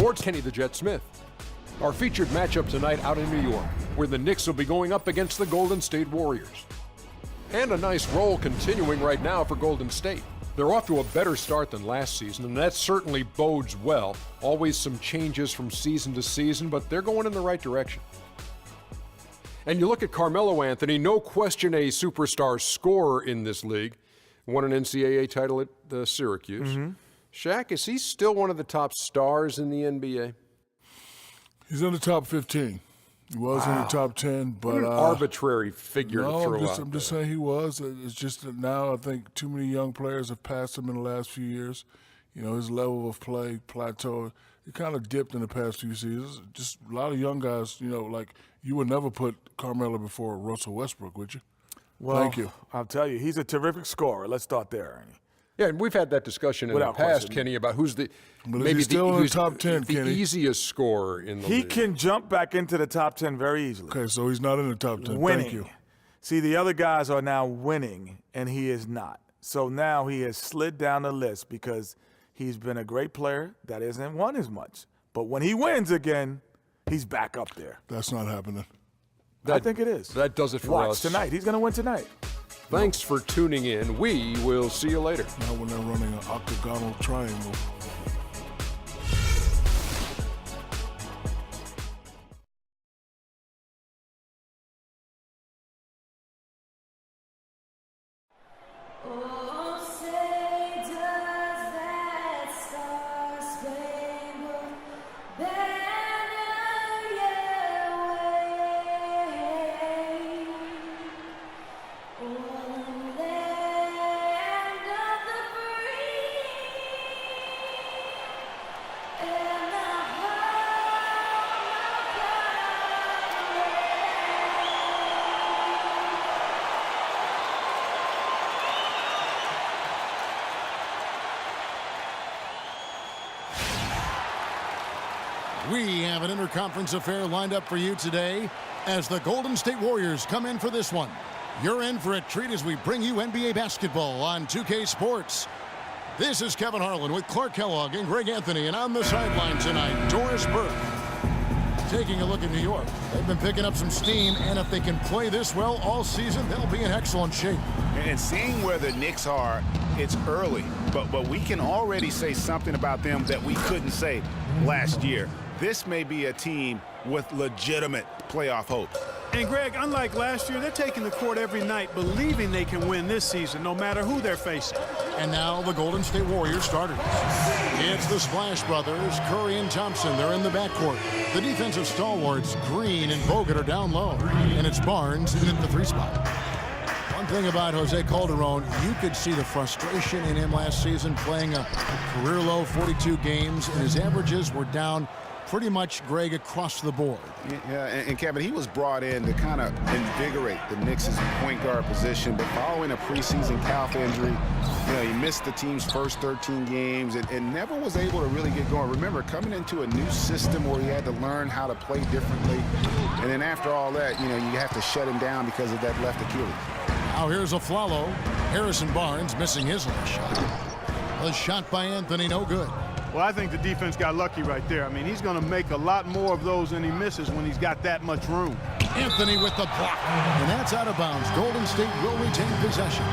Sports, Kenny the Jet Smith. Our featured matchup tonight out in New York, where the Knicks will be going up against the Golden State Warriors. And a nice roll continuing right now for Golden State. They're off to a better start than last season, and that certainly bodes well. Always some changes from season to season, but they're going in the right direction. And you look at Carmelo Anthony, no question a superstar scorer in this league. Won an NCAA title at Syracuse. Shaq, is he still one of the top stars in the NBA? He's in the top 15. He was in the top 10, but what an arbitrary figure to throw I'm just saying he was. It's just that now I think too many young players have passed him in the last few years. You know, his level of play plateaued. It kind of dipped in the past few seasons. Just a lot of young guys, you know, like you would never put Carmelo before Russell Westbrook, would you? Well, thank you. I'll tell you, he's a terrific scorer. Let's start there, Ernie. Yeah, and we've had that discussion in the past, Kenny, about who's the maybe still in the top 10, the Kenny? easiest scorer in the league. He can jump back into the top 10 very easily. Okay, so he's not in the top 10. Winning. Thank you. See, the other guys are now winning, and he is not. So now he has slid down the list because he's been a great player that hasn't won as much. But when he wins again, he's back up there. That's not happening. I think it is. That does it for Watch us tonight. He's going to win tonight. Thanks for tuning in. We will see you later. Now when they're running an octagonal triangle. We have an interconference affair lined up for you today as the Golden State Warriors come in for this one. You're in for a treat as we bring you NBA basketball on 2K Sports. This is Kevin Harlan with Clark Kellogg and Greg Anthony, and on the sideline tonight, Doris Burke. Taking a look at New York, they've been picking up some steam, and if they can play this well all season, they'll be in excellent shape. And seeing where the Knicks are, it's early, but we can already say something about them that we couldn't say last year. This may be a team with legitimate playoff hope. And, Greg, unlike last year, they're taking the court every night, believing they can win this season, no matter who they're facing. And now the Golden State Warriors starters. It's the Splash Brothers, Curry and Thompson. They're in the backcourt. The defensive stalwarts, Green and Bogut, are down low. And it's Barnes in at the 3 spot. One thing about Jose Calderon, you could see the frustration in him last season, playing a career-low 42 games, and his averages were down pretty much, Greg, across the board. Yeah, and Kevin, he was brought in to kind of invigorate the Knicks' point guard position, but following a preseason calf injury, you know, he missed the team's first 13 games and never was able to really get going. Remember, coming into a new system where he had to learn how to play differently, and then after all that, you know, you have to shut him down because of that left Achilles. Now here's a Flalo. Harrison Barnes missing his last shot. A shot by Anthony, no good. Well, I think the defense got lucky right there. I mean, he's going to make a lot more of those than he misses when he's got that much room. Anthony with the block. And that's out of bounds. Golden State will retain possession.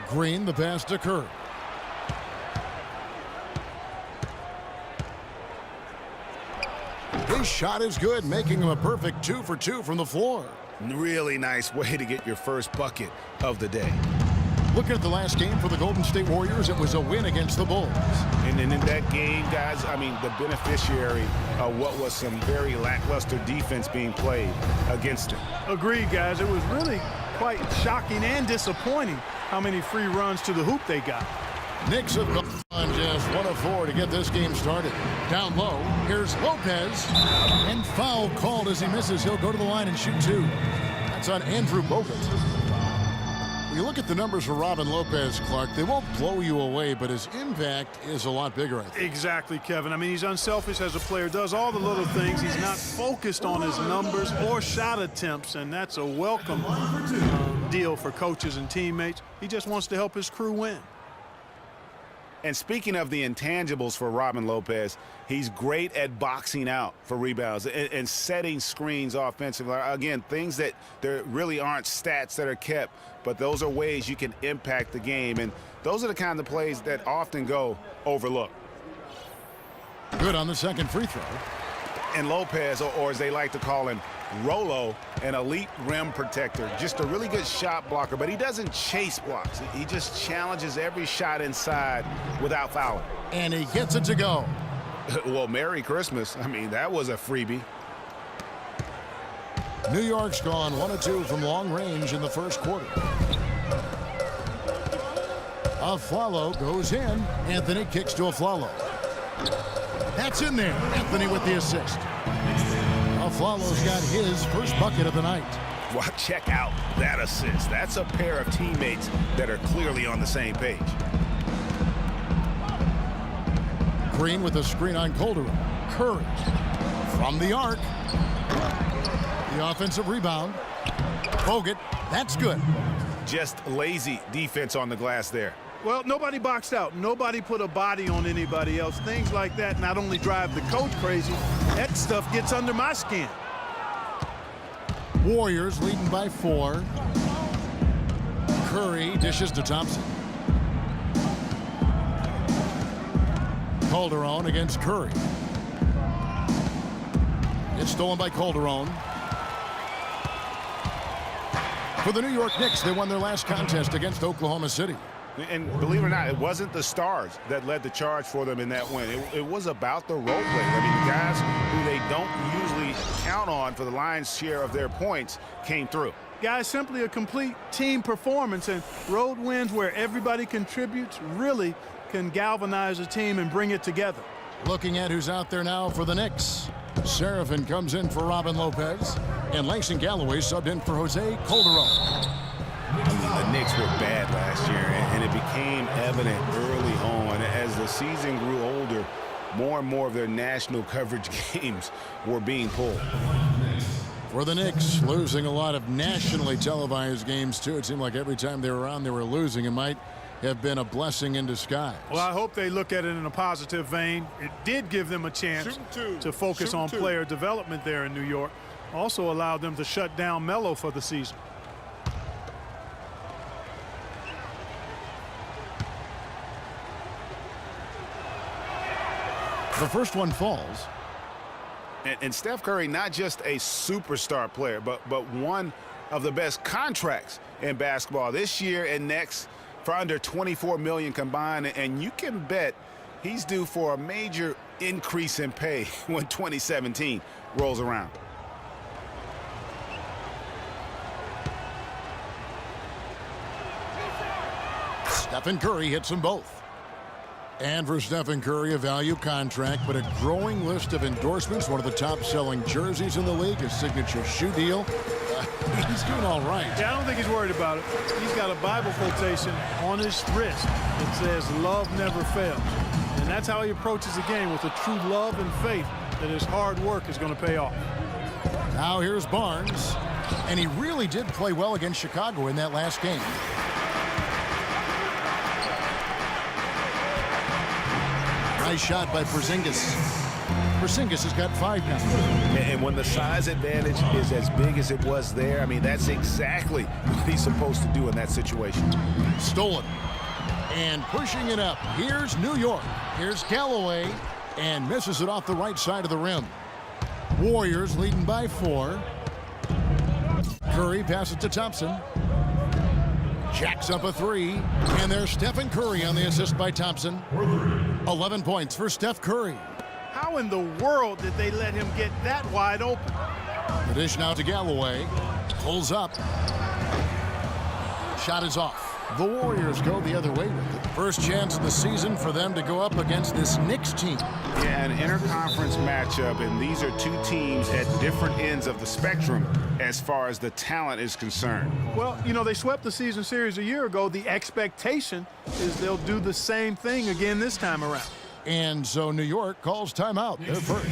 Green, the pass to Kerr. His shot is good, making him a perfect 2 for 2 from the floor. Really nice way to get your first bucket of the day. Looking at the last game for the Golden State Warriors, it was a win against the Bulls. And then in that game, guys, I mean, the beneficiary of what was some very lackluster defense being played against them. Agreed, guys. It was really quite shocking and disappointing how many free runs to the hoop they got. Knicks have gone on just 1 of 4 to get this game started. Down low, here's Lopez. And foul called as he misses. He'll go to the line and shoot 2. That's on Andrew Bogut. When you look at the numbers for Robin Lopez, Clark, they won't blow you away, but his impact is a lot bigger, I think. Exactly, Kevin. I mean, he's unselfish as a player, does all the little things. He's not focused on his numbers or shot attempts, and that's a welcome deal for coaches and teammates. He just wants to help his crew win. And speaking of the intangibles for Robin Lopez, he's great at boxing out for rebounds and setting screens offensively. Again, things that there really aren't stats that are kept, but those are ways you can impact the game. And those are the kind of plays that often go overlooked. Good on the second free throw. And Lopez, or as they like to call him, Rolo, an elite rim protector, just a really good shot blocker, but he doesn't chase blocks. He just challenges every shot inside without fouling. And he gets it to go. Well, Merry Christmas. I mean, that was a freebie. New York's gone 1 of 2 from long range in the first quarter. Aflalo goes in. Anthony kicks to Aflalo. That's in there. Anthony with the assist. Aflalo's got his first bucket of the night. Well, check out that assist. That's a pair of teammates that are clearly on the same page. Green with a screen on Calderon. Curry from the arc. The offensive rebound. Bogut. That's good. Just lazy defense on the glass there. Well, nobody boxed out. Nobody put a body on anybody else. Things like that not only drive the coach crazy, that stuff gets under my skin. Warriors leading by 4. Curry dishes to Thompson. Calderon against Curry. It's stolen by Calderon. For the New York Knicks, they won their last contest against Oklahoma City. And believe it or not, it wasn't the stars that led the charge for them in that win. It was about the role players. I mean, the guys who they don't usually count on for the lion's share of their points came through. Guys, simply a complete team performance, and road wins where everybody contributes really can galvanize a team and bring it together. Looking at who's out there now for the Knicks. Seraphin comes in for Robin Lopez, and Langston Galloway subbed in for Jose Calderon. The Knicks were bad last year, and it became evident early on. As the season grew older, more and more of their national coverage games were being pulled. For the Knicks, losing a lot of nationally televised games, too. It seemed like every time they were on, they were losing. It might have been a blessing in disguise. Well, I hope they look at it in a positive vein. It did give them a chance to focus on player development there in New York. Also allowed them to shut down Melo for the season. The first one falls. And Steph Curry, not just a superstar player, but one of the best contracts in basketball this year and next for under $24 million combined. And you can bet he's due for a major increase in pay when 2017 rolls around. Stephen Curry hits them both. And for Stephen Curry, a value contract, but a growing list of endorsements. One of the top-selling jerseys in the league, a signature shoe deal. He's doing all right. Yeah, I don't think he's worried about it. He's got a Bible quotation on his wrist that says, "Love never fails." And that's how he approaches the game, with a true love and faith that his hard work is going to pay off. Now here's Barnes. And he really did play well against Chicago in that last game. Nice shot by Porzingis. Porzingis has got 5 now. And when the size advantage is as big as it was there, I mean, that's exactly what he's supposed to do in that situation. Stolen. And pushing it up. Here's New York. Here's Galloway. And misses it off the right side of the rim. Warriors leading by 4. Curry passes to Thompson. Jacks up a 3. And there's Stephen Curry on the assist by Thompson. 11 points for Steph Curry. How in the world did they let him get that wide open? The dish now to Galloway. Pulls up. Shot is off. The Warriors go the other way with it. First chance of the season for them to go up against this Knicks team. Yeah, an interconference matchup, and these are two teams at different ends of the spectrum as far as the talent is concerned. Well, you know, they swept the season series a year ago. The expectation is they'll do the same thing again this time around. And so New York calls timeout. They're first.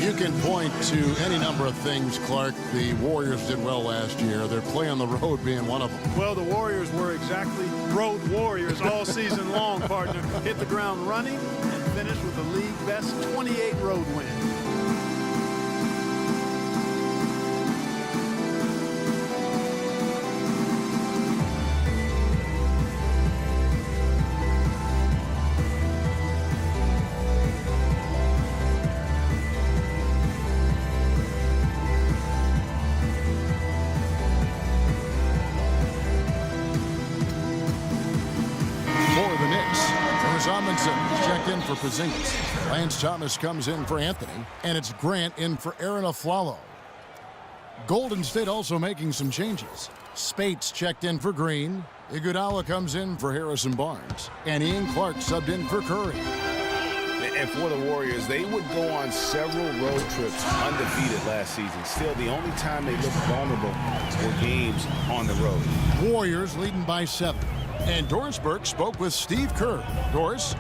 You can point to any number of things, Clark. The Warriors did well last year. Their play on the road being one of them. Well, the Warriors were exactly road warriors all season long, partner. Hit the ground running and finished with the league best 28 road wins. Checked in for Porzingis. Lance Thomas comes in for Anthony, and it's Grant in for Aaron Aflalo. Golden State also making some changes. Spates checked in for Green. Iguodala comes in for Harrison Barnes, and Ian Clark subbed in for Curry. And for the Warriors, they would go on several road trips undefeated last season. Still, the only time they looked vulnerable were games on the road. Warriors leading by 7. And Doris Burke spoke with Steve Kerr. Doris?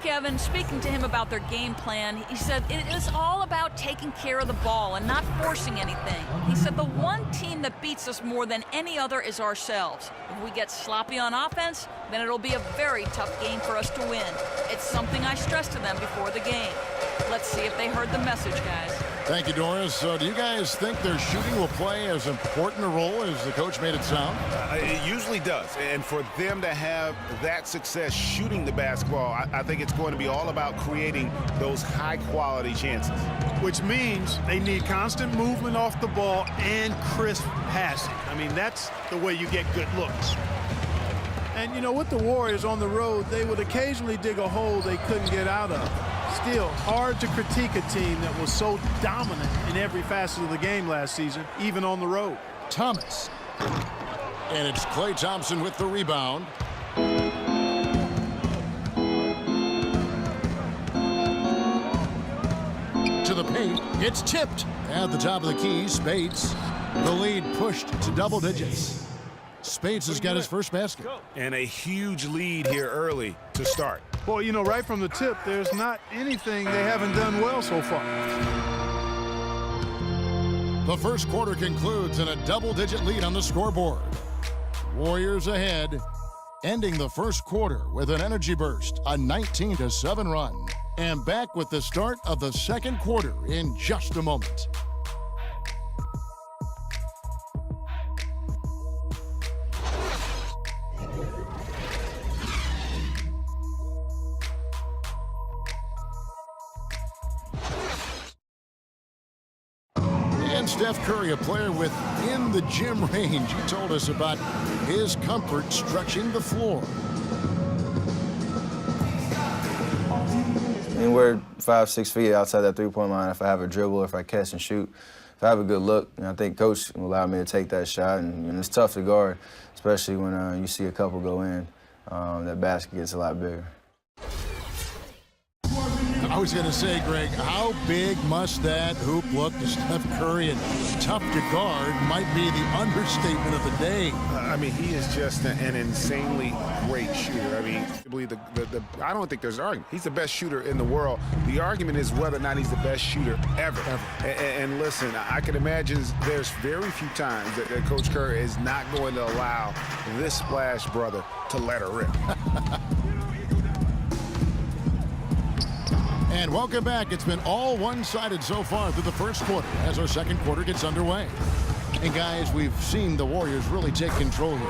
Kevin, speaking to him about their game plan, he said it is all about taking care of the ball and not forcing anything. He said the one team that beats us more than any other is ourselves. If we get sloppy on offense, then it'll be a very tough game for us to win. It's something I stressed to them before the game. Let's see if they heard the message, guys. Thank you, Doris. So do you guys think their shooting will play as important a role as the coach made it sound? It usually does. And for them to have that success shooting the basketball, I think it's going to be all about creating those high-quality chances. Which means they need constant movement off the ball and crisp passing. I mean, that's the way you get good looks. And, you know, with the Warriors on the road, they would occasionally dig a hole they couldn't get out of. Still, hard to critique a team that was so dominant in every facet of the game last season, even on the road. Thomas. And it's Klay Thompson with the rebound. To the paint. It's tipped. At the top of the key, Spates. The lead pushed to double digits. Spates has got his first basket. And a huge lead here early to start. Boy, you know, right from the tip, there's not anything they haven't done well so far. The first quarter concludes in a double-digit lead on the scoreboard. Warriors ahead, ending the first quarter with an energy burst, a 19-7 run. And back with the start of the second quarter in just a moment. Steph Curry, a player within the gym range. He told us about his comfort stretching the floor. Anywhere 5-6 feet outside that three-point line, if I have a dribble, if I catch and shoot, if I have a good look, I think Coach will allow me to take that shot. And it's tough to guard, especially when you see a couple go in. That basket gets a lot bigger. I was going to say, Greg, how big must that hoop look to Steph Curry? And tough to guard might be the understatement of the day. I mean, he is just an insanely great shooter. I mean, I don't think there's an argument. He's the best shooter in the world. The argument is whether or not he's the best shooter ever. And listen, I can imagine there's very few times that Coach Curry is not going to allow this Splash brother to let her rip. And welcome back. It's been all one-sided so far through the first quarter as our second quarter gets underway. And guys, we've seen the Warriors really take control here.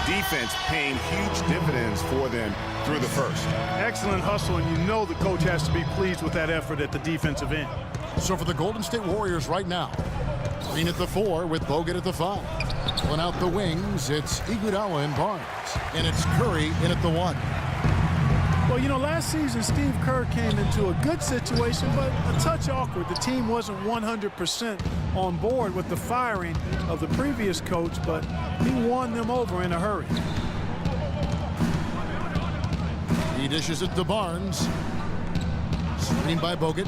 Defense paying huge dividends for them through the first. Excellent hustle, and you know the coach has to be pleased with that effort at the defensive end. So for the Golden State Warriors right now, Green at the 4 with Bogut at the 5. Pulling out the wings, it's Iguodala and Barnes. And it's Curry in at the 1. Well, you know, last season, Steve Kerr came into a good situation, but a touch awkward. The team wasn't 100% on board with the firing of the previous coach, but he won them over in a hurry. He dishes it to Barnes. Screen by Bogut.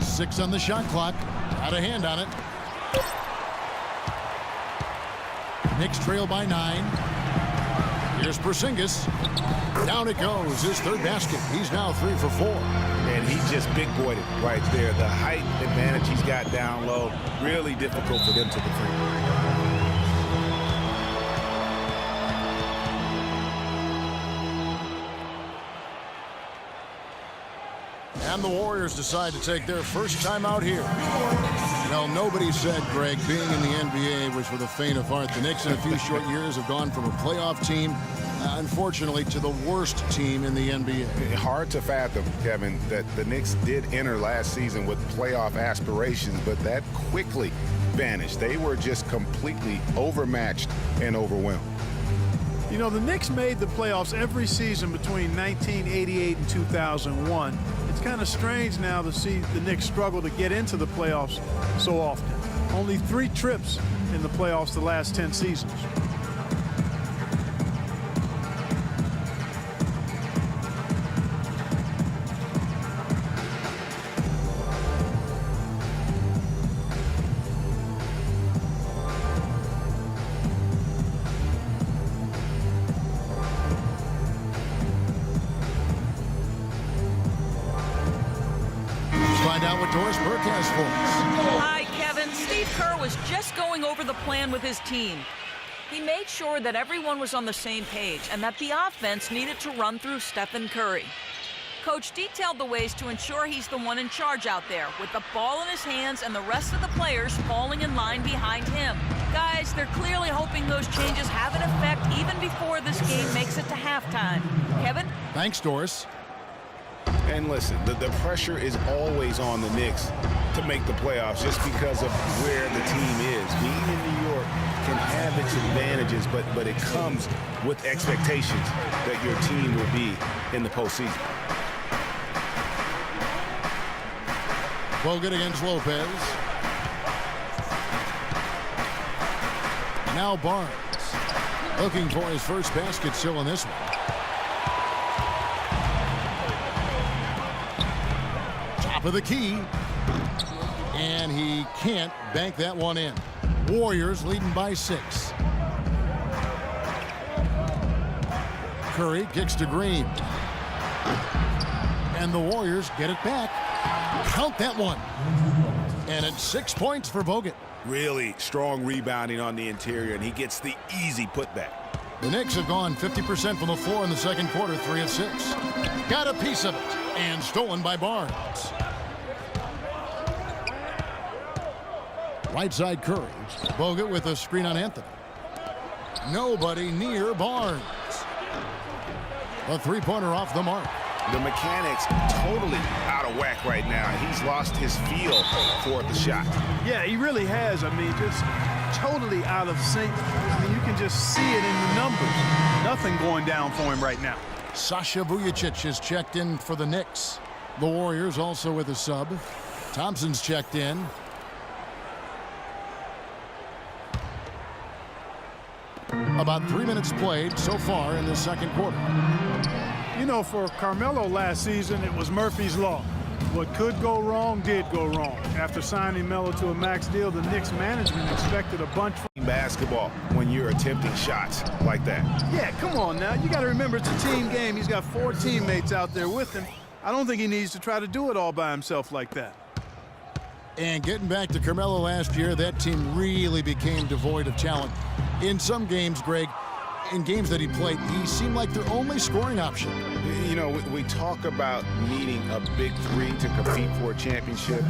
6 on the shot clock. Had a hand on it. Knicks trail by 9. Here's Porzingis. Down it goes. His third basket. He's now 3 for 4. And he just big-boyed it right there. The height advantage he's got down low. Really difficult for them to defend. And the Warriors decide to take their first time out here. Well, nobody said, Greg, being in the NBA was for the faint of heart. The Knicks in a few short years have gone from a playoff team, unfortunately, to the worst team in the NBA. Hard to fathom, Kevin, that the Knicks did enter last season with playoff aspirations, but that quickly vanished. They were just completely overmatched and overwhelmed. You know, the Knicks made the playoffs every season between 1988 and 2001. It's kind of strange now to see the Knicks struggle to get into the playoffs so often. Only 3 trips in the playoffs the last 10 seasons. Find out what Doris Burke has for us. Hi, Kevin. Steve Kerr was just going over the plan with his team. He made sure that everyone was on the same page and that the offense needed to run through Stephen Curry. Coach detailed the ways to ensure he's the one in charge out there, with the ball in his hands and the rest of the players falling in line behind him. Guys, they're clearly hoping those changes have an effect even before this game makes it to halftime. Kevin? Thanks, Doris. And listen, the pressure is always on the Knicks to make the playoffs just because of where the team is. Being in New York can have its advantages, but it comes with expectations that your team will be in the postseason. Bogut against Lopez. Now Barnes looking for his first basket still in this one. Top of the key. And he can't bank that one in. Warriors leading by 6. Curry kicks to Green. And the Warriors get it back. Count that one. And it's 6 points for Bogut. Really strong rebounding on the interior, and he gets the easy putback. The Knicks have gone 50% from the floor in the second quarter, 3 of 6. Got a piece of it, and stolen by Barnes. Right side Curry. Bogut with a screen on Anthony. Nobody near Barnes. A three-pointer off the mark. The mechanics totally out of whack right now. He's lost his feel for the shot. Yeah, he really has. I mean, just totally out of sync. I mean, you can just see it in the numbers. Nothing going down for him right now. Sasha Vujacic is checked in for the Knicks. The Warriors also with a sub. Thompson's checked in. About 3 minutes played so far in the second quarter. You know, for Carmelo last season, it was Murphy's Law. What could go wrong did go wrong. After signing Melo to a max deal, the Knicks management expected a bunch from Basketball when you're attempting shots like that. Yeah, come on now. You got to remember it's a team game. He's got 4 teammates out there with him. I don't think he needs to try to do it all by himself like that. And getting back to Carmelo last year, that team really became devoid of talent. In some games, Greg, in games that he played, he seemed like their only scoring option. You know, we talk about needing a big 3 to compete for a championship.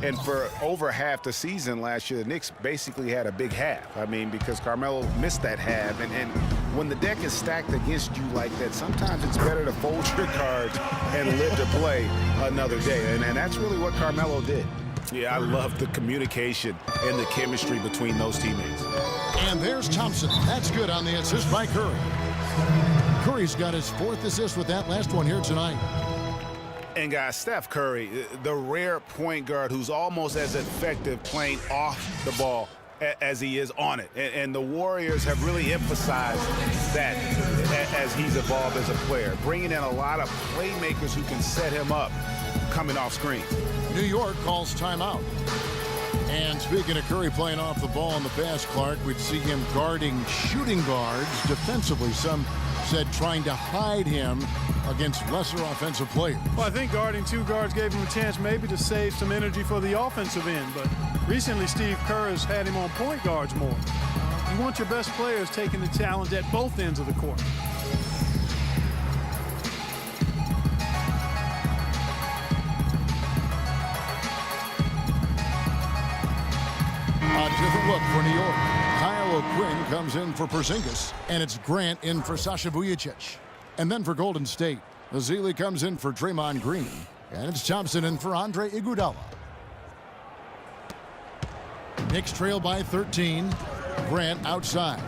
And for over half the season last year, the Knicks basically had a big half. I mean, because Carmelo missed that half. And when the deck is stacked against you like that, sometimes it's better to fold your cards and live to play another day. And that's really what Carmelo did. Yeah, I love the communication and the chemistry between those teammates. And there's Thompson. That's good on the assist by Curry. Curry's got his 4th assist with that last one here tonight. And guys, Steph Curry, the rare point guard who's almost as effective playing off the ball as he is on it. And the Warriors have really emphasized that as he's evolved as a player, bringing in a lot of playmakers who can set him up coming off screen. New York calls timeout. And speaking of Curry playing off the ball in the pass, Clark, we'd see him guarding shooting guards defensively. Some said trying to hide him against lesser offensive players. Well, I think guarding 2 guards gave him a chance maybe to save some energy for the offensive end. But recently, Steve Kerr has had him on point guards more. You want your best players taking the challenge at both ends of the court. A different look for New York. Kyle O'Quinn comes in for Porzingis, and it's Grant in for Sasha Vujacic. And then for Golden State, Ezeli comes in for Draymond Green, and it's Thompson in for Andre Iguodala. Knicks trail by 13. Grant outside.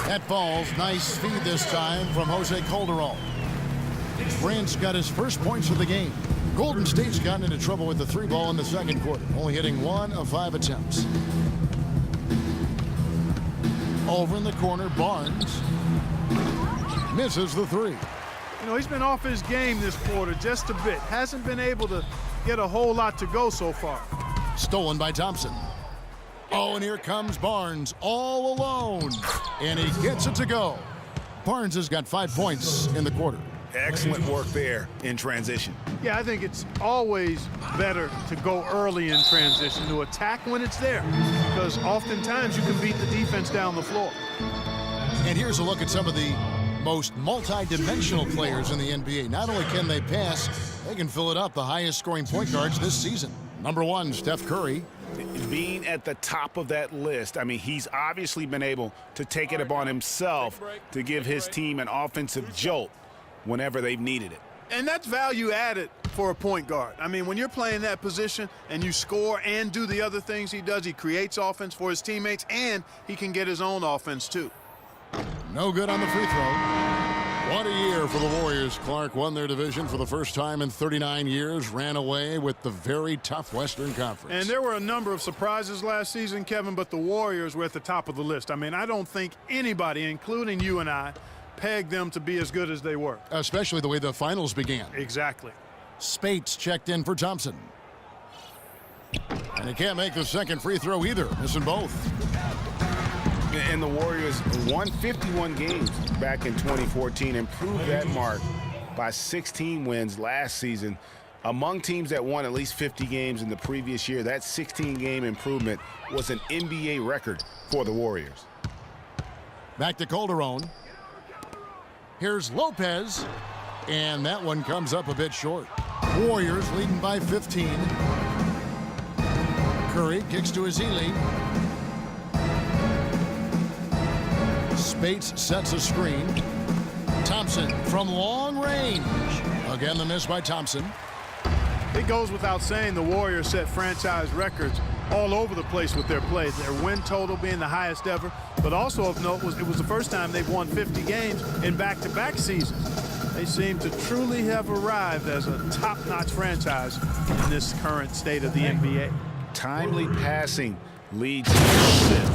That falls. Nice feed this time from Jose Calderon. Grant's got his first points of the game. Golden State's gotten into trouble with the 3-ball in the second quarter, only hitting 1 of 5 attempts. Over in the corner, Barnes misses the 3. You know, he's been off his game this quarter just a bit. Hasn't been able to get a whole lot to go so far. Stolen by Thompson. Oh, and here comes Barnes all alone. And he gets it to go. Barnes has got 5 points in the quarter. Excellent work there in transition. Yeah, I think it's always better to go early in transition, to attack when it's there, because oftentimes you can beat the defense down the floor. And here's a look at some of the most multi-dimensional players in the NBA. Not only can they pass, they can fill it up. The highest scoring point guards this season. Number 1, Steph Curry. Being at the top of that list, I mean, he's obviously been able to take it upon himself to give his team an offensive jolt whenever they've needed it. And that's value added for a point guard. I mean, when you're playing that position and you score and do the other things he does, he creates offense for his teammates, and he can get his own offense too. No good on the free throw. What a year for the Warriors. Clark won their division for the first time in 39 years, ran away with the very tough Western Conference. And there were a number of surprises last season, Kevin, but the Warriors were at the top of the list. I mean, I don't think anybody, including you and I, pegged them to be as good as they were. Especially the way the finals began. Exactly. Spates checked in for Thompson. And he can't make the second free throw either, missing both. And the Warriors won 51 games back in 2014, improved that mark by 16 wins last season. Among teams that won at least 50 games in the previous year, that 16-game improvement was an NBA record for the Warriors. Back to Calderon. Here's Lopez, and that one comes up a bit short. Warriors leading by 15. Curry kicks to Ezeli. Spates sets a screen. Thompson from long range. Again, the miss by Thompson. It goes without saying the Warriors set franchise records all over the place with their play. Their win total being the highest ever, but also of note was it was the first time they've won 50 games in back-to-back seasons. They seem to truly have arrived as a top-notch franchise in this current state of the NBA. Timely passing leads to assist.